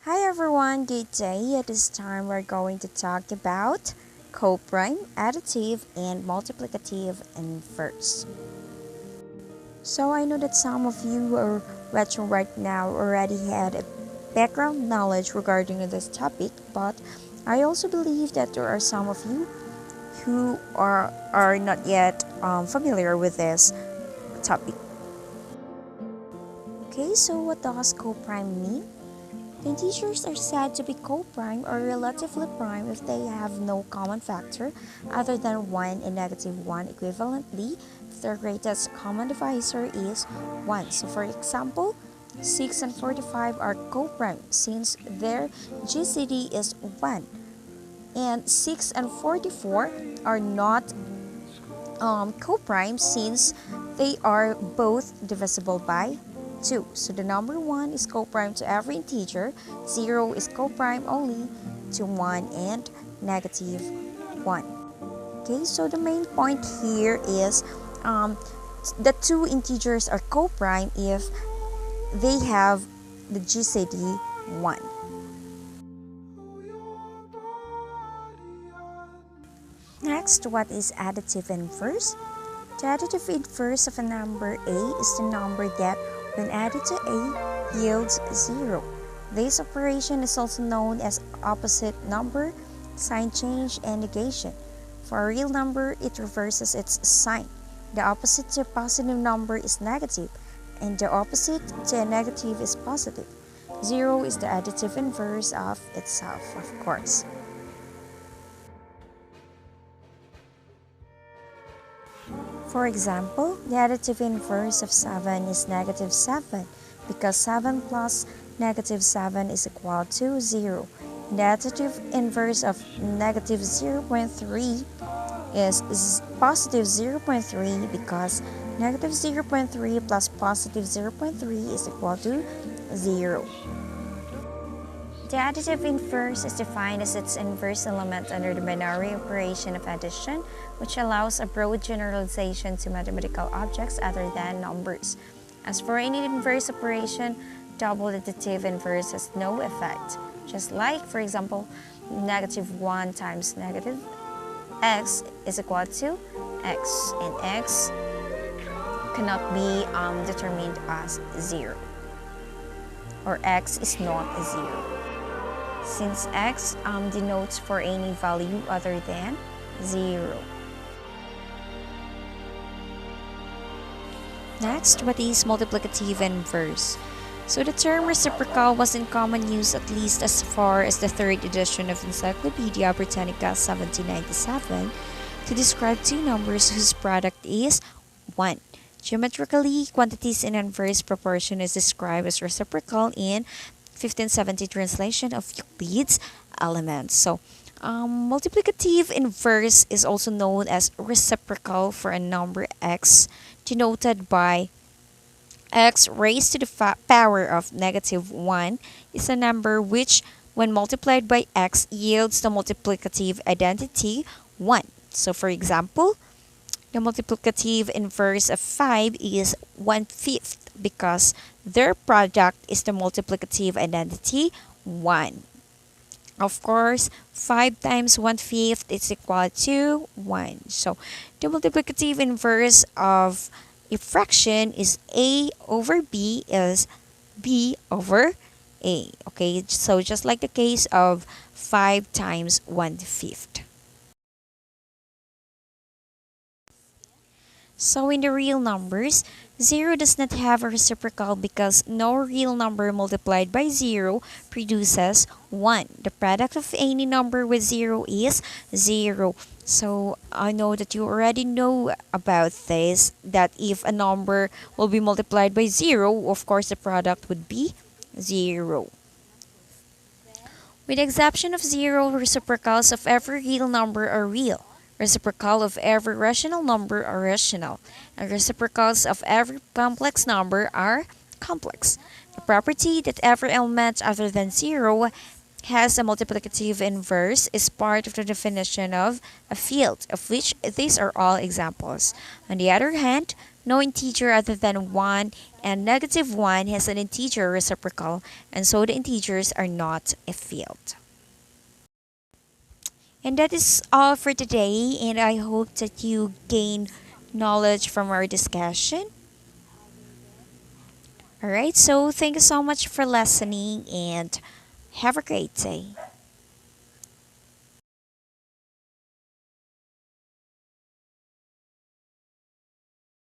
Hi everyone, good day. At this time, we're going to talk about co-prime, additive, and multiplicative inverse. So I know that some of you who are watching right now already had a background knowledge regarding this topic, but I also believe that there are some of you who are not yet familiar with this topic. Okay, so what does co-prime mean? The integers are said to be co-prime or relatively prime if they have no common factor other than 1 and negative 1. Equivalently, if their greatest common divisor is 1. So for example, 6 and 45 are co-prime since their GCD is 1. And 6 and 44 are not co-prime since they are both divisible by 2. So the number 1 is co-prime to every integer, 0 is co-prime only to 1 and negative 1. Okay, so the main point here is the two integers are co-prime if they have the GCD 1. Next, what is additive inverse? The additive inverse of a number a is the number that, when added to a, yields 0. This operation is also known as opposite number, sign change, and negation. For a real number, it reverses its sign. The opposite to a positive number is negative, and the opposite to a negative is positive. 0 is the additive inverse of itself, of course. For example, the additive inverse of 7 is negative 7 because 7 plus negative 7 is equal to 0. The additive inverse of negative 0.3 is positive 0.3 because negative 0.3 plus positive 0.3 is equal to 0. The additive inverse is defined as its inverse element under the binary operation of addition, which allows a broad generalization to mathematical objects other than numbers. As for any inverse operation, double additive inverse has no effect. Just like, for example, negative 1 times negative x is equal to x, and x cannot be determined as 0, or x is not 0. Since x denotes for any value other than 0. Next, what is multiplicative inverse? So the term reciprocal was in common use at least as far as the third edition of Encyclopedia Britannica 1797 to describe two numbers whose product is 1. Geometrically, quantities in inverse proportion is described as reciprocal in 1570 translation of Euclid's Elements. So, multiplicative inverse is also known as reciprocal for a number x, denoted by x raised to the power of negative 1 is a number which, when multiplied by x, yields the multiplicative identity 1. So, for example, the multiplicative inverse of 5 is 1/5 because their product is the multiplicative identity 1. Of course, 5 times 1/5 is equal to 1. So, the multiplicative inverse of a fraction is a over b is b over a. Okay, so just like the case of 5 times 1/5. So in the real numbers, 0 does not have a reciprocal because no real number multiplied by 0 produces 1. The product of any number with 0 is 0. So I know that you already know about this, that if a number will be multiplied by 0, of course the product would be 0. With the exception of 0, reciprocals of every real number are real. Reciprocal of every rational number are rational, and reciprocals of every complex number are complex. The property that every element other than 0 has a multiplicative inverse is part of the definition of a field, of which these are all examples. On the other hand, no integer other than 1, and negative 1 has an integer reciprocal, and so the integers are not a field. And that is all for today, and I hope that you gain knowledge from our discussion. Alright, so thank you so much for listening and have a great day.